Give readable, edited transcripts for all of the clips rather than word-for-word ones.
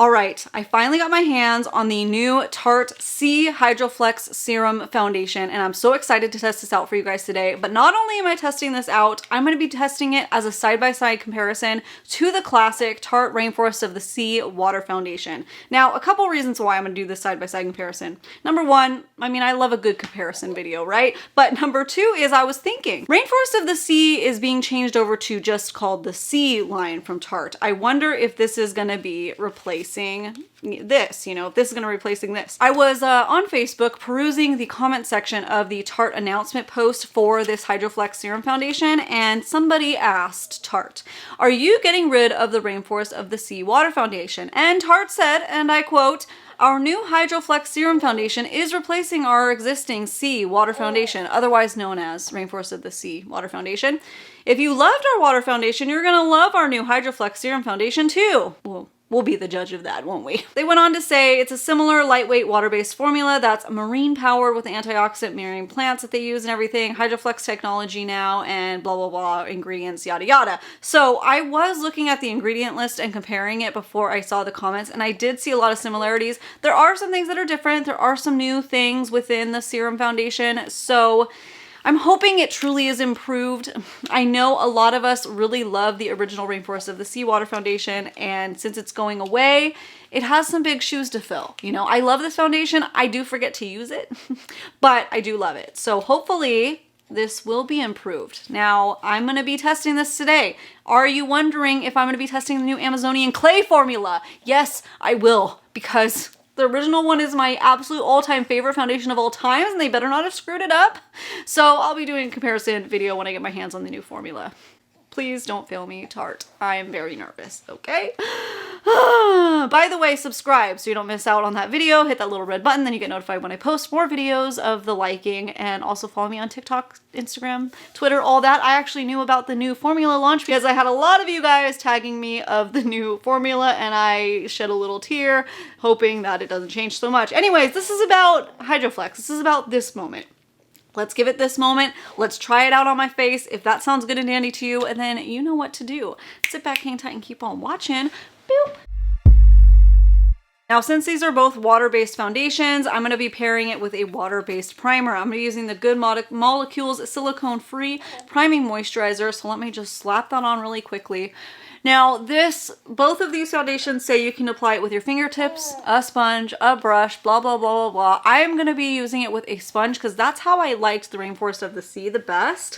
All right, I finally got my hands on the new Tarte Sea HYDROFLEX Serum Foundation, and I'm so excited to test this out for you guys today. But not only am I testing this out, I'm going to be testing it as a side-by-side comparison to the classic Tarte Rainforest of the Sea Water Foundation. Now, a couple reasons why I'm going to do this side-by-side comparison. Number one, I mean, I love a good comparison video, right? But number two is I was thinking, Rainforest of the Sea is being changed over to just called the Sea line from Tarte. I wonder if this is going to be replacing this, you know, if this is going to be replacing this. I was on Facebook perusing the comment section of the Tarte announcement post for this HYDROFLEX Serum Foundation, and somebody asked Tarte, are you getting rid of the Rainforest of the Sea Water Foundation? And Tarte said, and I quote, our new HYDROFLEX Serum Foundation is replacing our existing Sea Water Foundation, otherwise known as Rainforest of the Sea Water Foundation. If you loved our water foundation, you're gonna love our new HYDROFLEX Serum Foundation too. We'll be the judge of that, won't we? They went on to say it's a similar lightweight water-based formula that's marine powered with antioxidant marine plants that they use and everything, HYDROFLEX technology now, and blah, blah, blah, ingredients, yada, yada. So I was looking at the ingredient list and comparing it before I saw the comments, and I did see a lot of similarities. There are some things that are different. There are some new things within the Serum Foundation. So I'm hoping it truly is improved. I know a lot of us really love the original Rainforest of the Sea Water Foundation, and since it's going away, it has some big shoes to fill. You know, I love this foundation. I do forget to use it, but I do love it. So hopefully this will be improved. Now, I'm gonna be testing this today. Are you wondering if I'm gonna be testing the new Amazonian clay formula? Yes, I will, because the original one is my absolute all-time favorite foundation of all times, and they better not have screwed it up. So I'll be doing a comparison video when I get my hands on the new formula. Please don't fail me, Tarte. I am very nervous, okay? By the way, subscribe so you don't miss out on that video. Hit that little red button, then you get notified when I post more videos of the liking, and also follow me on TikTok, Instagram, Twitter, all that. I actually knew about the new formula launch because I had a lot of you guys tagging me of the new formula, and I shed a little tear hoping that it doesn't change so much. Anyways, this is about HYDROFLEX. This is about this moment. Let's give it this moment. Let's try it out on my face. If that sounds good and dandy to you, and then you know what to do. Sit back, hang tight, and keep on watching. Boop. Now, since these are both water-based foundations, I'm going to be pairing it with a water-based primer. I'm going to be using the Good Molecules silicone-free priming moisturizer. So let me just slap that on really quickly. Now, both of these foundations say you can apply it with your fingertips, a sponge, a brush, blah, blah, blah, blah, blah. I am going to be using it with a sponge because that's how I liked the Rainforest of the Sea the best.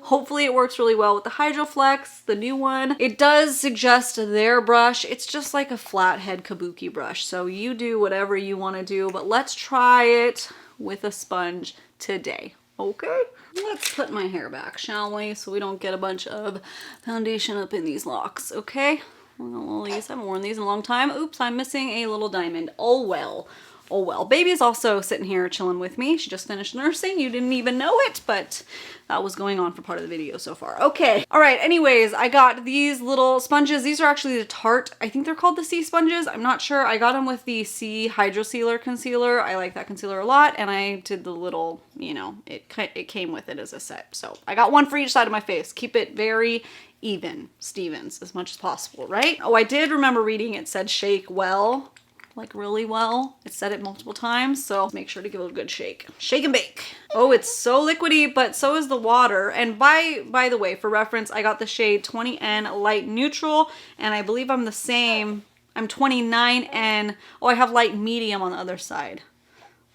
Hopefully it works really well with the HYDROFLEX, the new one. It does suggest their brush. It's just like a flathead kabuki brush. So you do whatever you want to do, but let's try it with a sponge today. Okay? Let's put my hair back, shall we? So we don't get a bunch of foundation up in these locks, okay? Well, I haven't worn these in a long time. Oops, I'm missing a little diamond. Oh well. Oh well. Baby's also sitting here chilling with me. She just finished nursing. You didn't even know it, but that was going on for part of the video so far. Okay. All right. Anyways, I got these little sponges. These are actually the Tarte. I think they're called the Sea sponges. I'm not sure. I got them with the Sea Hydrocealer concealer. I like that concealer a lot. And I did the little, you know, it came with it as a set. So I got one for each side of my face. Keep it very even, Stevens, as much as possible, right? Oh, I did remember reading it said shake well. Like really well. It said it multiple times, so make sure to give it a good shake. Shake and bake. Oh, it's so liquidy, but so is the water. And by the way, for reference, I got the shade 20N Light Neutral, and I believe I'm the same. I'm 29N. Oh, I have Light Medium on the other side.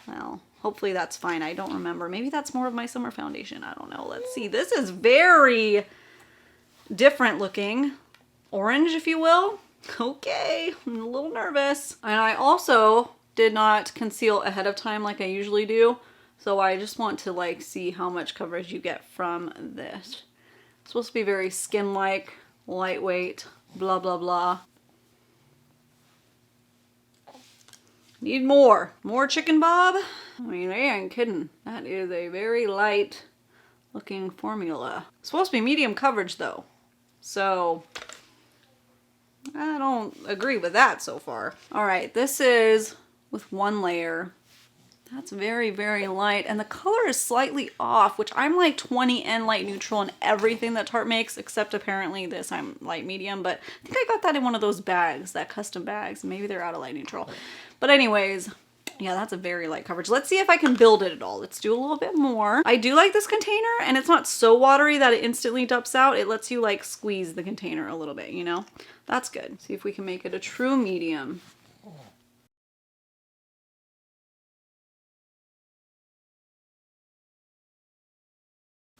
Well, hopefully that's fine. I don't remember. Maybe that's more of my summer foundation. I don't know. Let's see. This is very different looking. Orange, if you will. Okay, I'm a little nervous. And I also did not conceal ahead of time like I usually do. So I just want to like see how much coverage you get from this. It's supposed to be very skin-like, lightweight, blah, blah, blah. Need more. More chicken bob? I mean, they ain't kidding. That is a very light looking formula. It's supposed to be medium coverage though. So I don't agree with that so far. All right, this is with one layer. That's very, very light. And the color is slightly off, which I'm like 20N light neutral in everything that Tarte makes, except apparently this I'm light medium. But I think I got that in one of those bags, that custom bags. Maybe they're out of light neutral. But anyways, yeah, that's a very light coverage. Let's see if I can build it at all. Let's do a little bit more. I do like this container, and it's not so watery that it instantly dumps out. It lets you like squeeze the container a little bit, you know? That's good. See if we can make it a true medium.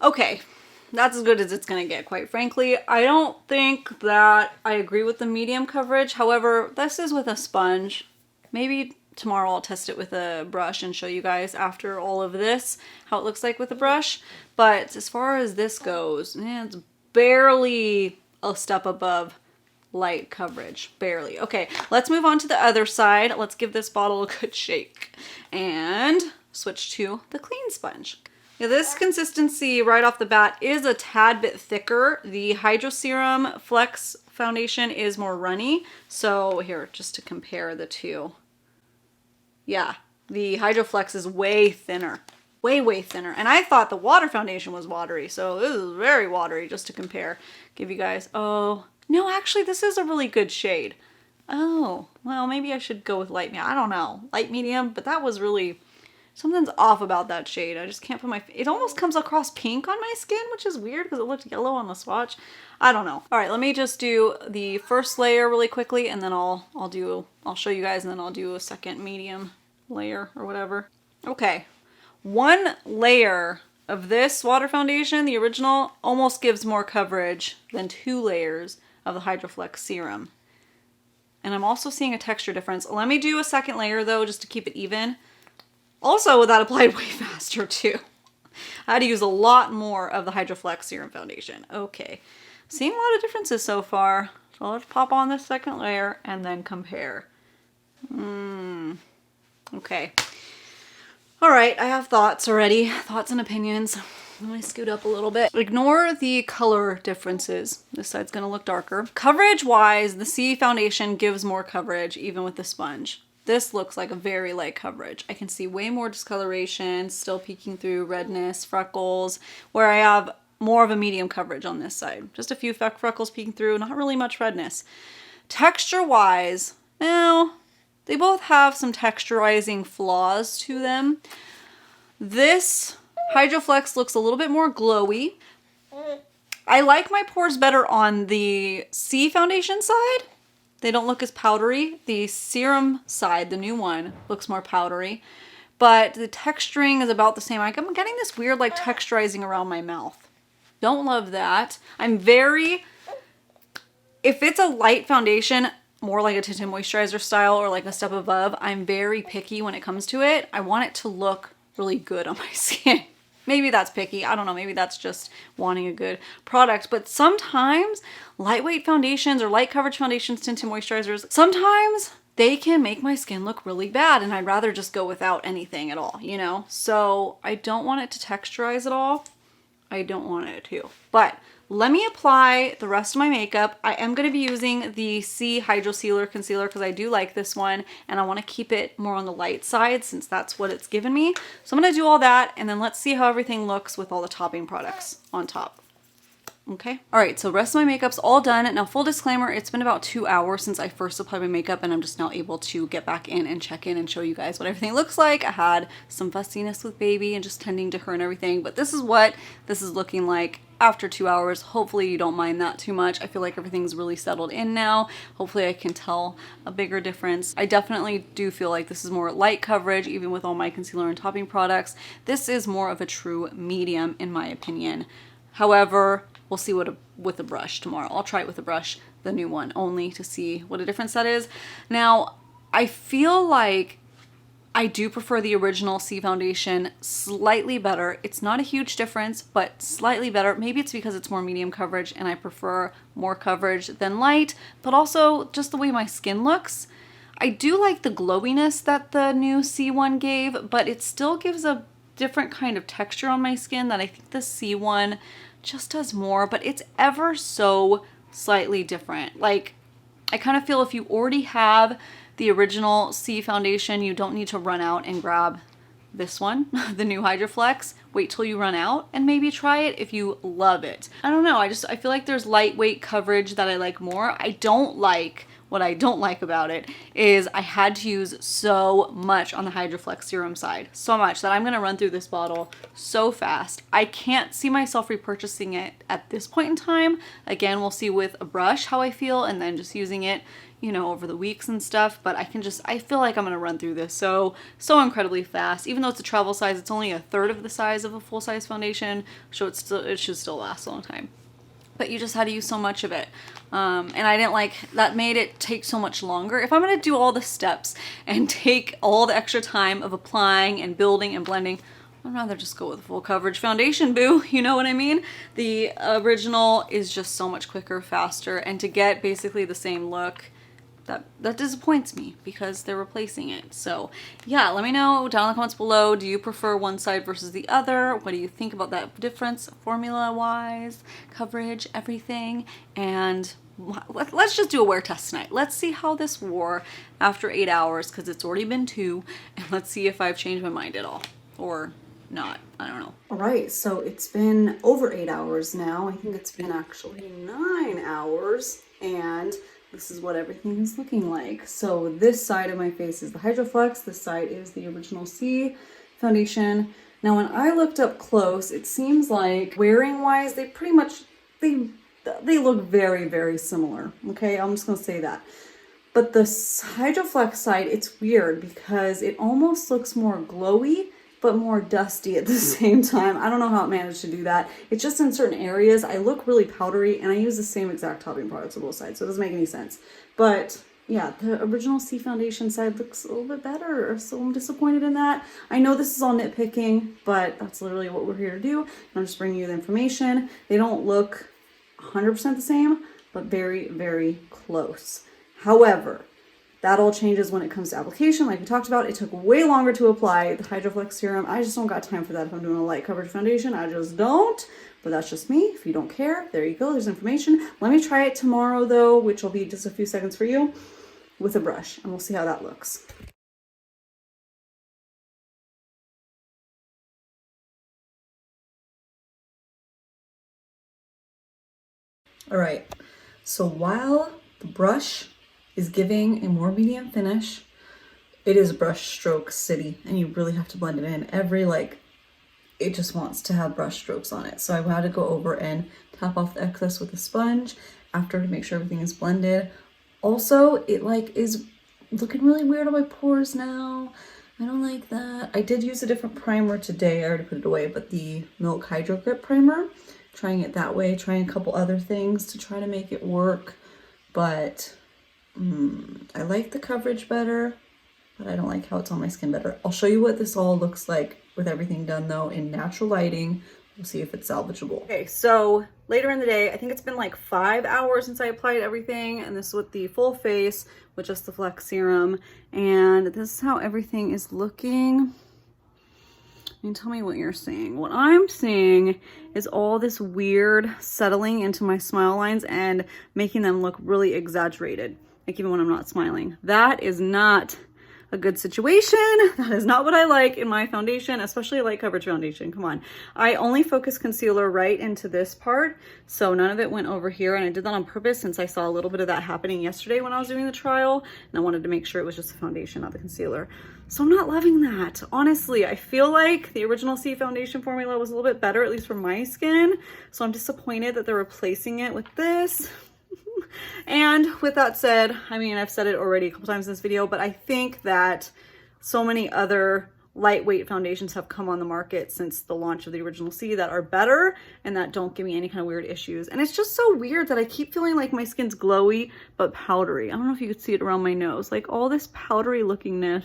Okay, that's as good as it's gonna get, quite frankly. I don't think that I agree with the medium coverage. However, this is with a sponge. Maybe tomorrow I'll test it with a brush and show you guys after all of this how it looks like with a brush. But as far as this goes, it's barely a step above light coverage, barely. Okay, let's move on to the other side. Let's give this bottle a good shake and switch to the clean sponge. Yeah, this consistency right off the bat is a tad bit thicker. The Hydroserum Flex foundation is more runny. So here, just to compare the two. Yeah, the HydroFlex is way thinner. Way, way thinner. And I thought the water foundation was watery. So this is very watery, just to compare. Give you guys, oh, no, actually this is a really good shade. Oh, well, maybe I should go with light medium. I don't know. Light medium, but that was really... Something's off about that shade. I just can't put my... It almost comes across pink on my skin, which is weird because it looked yellow on the swatch. I don't know. All right, let me just do the first layer really quickly, and then I'll show you guys, and then I'll do a second medium layer or whatever. Okay, one layer of this water foundation, the original, almost gives more coverage than 2 layers of the HydroFlex serum. And I'm also seeing a texture difference. Let me do a second layer though, just to keep it even. Also, that applied way faster too. I had to use a lot more of the HydroFlex Serum Foundation. Okay, seeing a lot of differences so far. So let's pop on this second layer and then compare. Okay. All right, I have thoughts already. Thoughts and opinions. Let me scoot up a little bit. Ignore the color differences. This side's gonna look darker. Coverage-wise, the C foundation gives more coverage even with the sponge. This looks like a very light coverage. I can see way more discoloration, still peeking through redness, freckles, where I have more of a medium coverage on this side. Just a few freckles peeking through, not really much redness. Texture-wise, well, they both have some texturizing flaws to them. This HydroFlex looks a little bit more glowy. I like my pores better on the C foundation side. They don't look as powdery. The serum side, the new one, looks more powdery. But the texturing is about the same. I'm getting this weird like texturizing around my mouth. Don't love that. I'm very... If it's a light foundation, more like a tinted moisturizer style or like a step above, I'm very picky when it comes to it. I want it to look really good on my skin. Maybe that's picky. I don't know. Maybe that's just wanting a good product. But sometimes lightweight foundations or light coverage foundations, tinted moisturizers, sometimes they can make my skin look really bad and I'd rather just go without anything at all, you know? So I don't want it to texturize at all. I don't want it to. But let me apply the rest of my makeup. I am going to be using the C Hydrocealer Concealer because I do like this one and I want to keep it more on the light side since that's what it's given me. So I'm going to do all that and then let's see how everything looks with all the topping products on top. Okay. All right, so the rest of my makeup's all done. Now, full disclaimer, it's been about 2 hours since I first applied my makeup and I'm just now able to get back in and check in and show you guys what everything looks like. I had some fussiness with baby and just tending to her and everything, but this is what this is looking like after 2 hours. Hopefully you don't mind that too much. I feel like everything's really settled in now. Hopefully I can tell a bigger difference. I definitely do feel like this is more light coverage, even with all my concealer and topping products. This is more of a true medium in my opinion. However, we'll see what with a brush tomorrow. I'll try it with a brush, the new one, only to see what a difference that is. Now, I feel like I do prefer the original C foundation slightly better. It's not a huge difference, but slightly better. Maybe it's because it's more medium coverage and I prefer more coverage than light, but also just the way my skin looks. I do like the glowiness that the new C one gave, but it still gives a different kind of texture on my skin that I think the C one just does more, but it's ever so slightly different. Like, I kind of feel if you already have the original C foundation, you don't need to run out and grab this one, the new HYDROFLEX. Wait till you run out and maybe try it if you love it. I don't know, I feel like there's lightweight coverage that I like more. What I don't like about it is I had to use so much on the HYDROFLEX serum side. So much that I'm gonna run through this bottle so fast. I can't see myself repurchasing it at this point in time. Again, we'll see with a brush how I feel and then just using it, you know, over the weeks and stuff, but I feel like I'm gonna run through this so incredibly fast. Even though it's a travel size, it's only a third of the size of a full-size foundation, so it should still last a long time. But you just had to use so much of it. And I didn't like, that made it take so much longer. If I'm gonna do all the steps and take all the extra time of applying and building and blending, I'd rather just go with a full coverage foundation, boo. You know what I mean? The original is just so much quicker, faster, and to get basically the same look, that disappoints me because they're replacing it. So yeah, let me know down in the comments below. Do you prefer one side versus the other? What do you think about that difference formula wise, coverage, everything? And let's just do a wear test tonight. Let's see how this wore after 8 hours, because it's already been 2, and let's see if I've changed my mind at all or not. I don't know. All right, so it's been over 8 hours now. I think it's been actually 9 hours, and this is what everything is looking like. So this side of my face is the HYDROFLEX. This side is the original C foundation. Now, when I looked up close, it seems like wearing wise, they pretty much, they look very, very similar. Okay, I'm just gonna say that. But the HYDROFLEX side, it's weird because it almost looks more glowy, but more dusty at the same time. I don't know how it managed to do that. It's just in certain areas, I look really powdery, and I use the same exact topping products on both sides, so it doesn't make any sense. But yeah, the original C foundation side looks a little bit better, so I'm disappointed in that. I know this is all nitpicking, but that's literally what we're here to do. I'm just bringing you the information. They don't look 100% the same, but very, very close. However, that all changes when it comes to application. Like we talked about, it took way longer to apply the HYDROFLEX serum. I just don't got time for that if I'm doing a light coverage foundation. I just don't, but that's just me. If you don't care, there you go, there's information. Let me try it tomorrow though, which will be just a few seconds for you, with a brush, and we'll see how that looks. All right, so while the brush is giving a more medium finish, it is brush stroke city, and you really have to blend it in. It just wants to have brush strokes on it. So I had to go over and tap off the excess with a sponge after to make sure everything is blended. Also, it is looking really weird on my pores now. I don't like that. I did use a different primer today. I already put it away, but the Milk Hydro Grip primer, trying it that way, trying a couple other things to try to make it work. But I like the coverage better, but I don't like how it's on my skin better. I'll show you what this all looks like with everything done though in natural lighting. We'll see if it's salvageable. Okay, so later in the day, I think it's been like 5 hours since I applied everything, and this is with the full face with just the Flex serum, and this is how everything is looking. And tell me what you're seeing. What I'm seeing is all this weird settling into my smile lines and making them look really exaggerated. Like even when I'm not smiling. That is not a good situation. That is not what I like in my foundation, especially a light coverage foundation. Come on. I only focus concealer right into this part, so none of it went over here, and I did that on purpose since I saw a little bit of that happening yesterday when I was doing the trial, and I wanted to make sure it was just the foundation, not the concealer. So I'm not loving that. Honestly, I feel like the original C foundation formula was a little bit better, at least for my skin, so I'm disappointed that they're replacing it with this. And with that said, I mean, I've said it already a couple times in this video, but I think that so many other lightweight foundations have come on the market since the launch of the original C that are better and that don't give me any kind of weird issues. And it's just so weird that I keep feeling like my skin's glowy but powdery. I don't know if you could see it around my nose, like all this powdery lookingness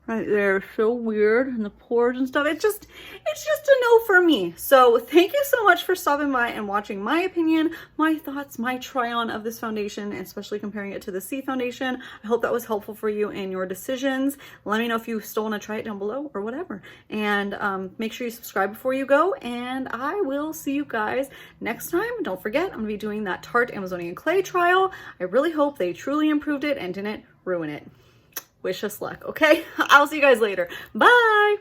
right there, so weird, and the pores and stuff. It's just a no for me. So thank you so much for stopping by and watching my opinion, my thoughts, my try on of this foundation, and especially comparing it to the C foundation. I hope that was helpful for you in your decisions. Let me know if you still want to try it down below or whatever. And make sure you subscribe before you go, and I will see you guys next time. Don't forget, I'm gonna be doing that Tarte Amazonian Clay trial. I really hope they truly improved it and didn't ruin it. Wish us luck, okay? I'll see you guys later. Bye!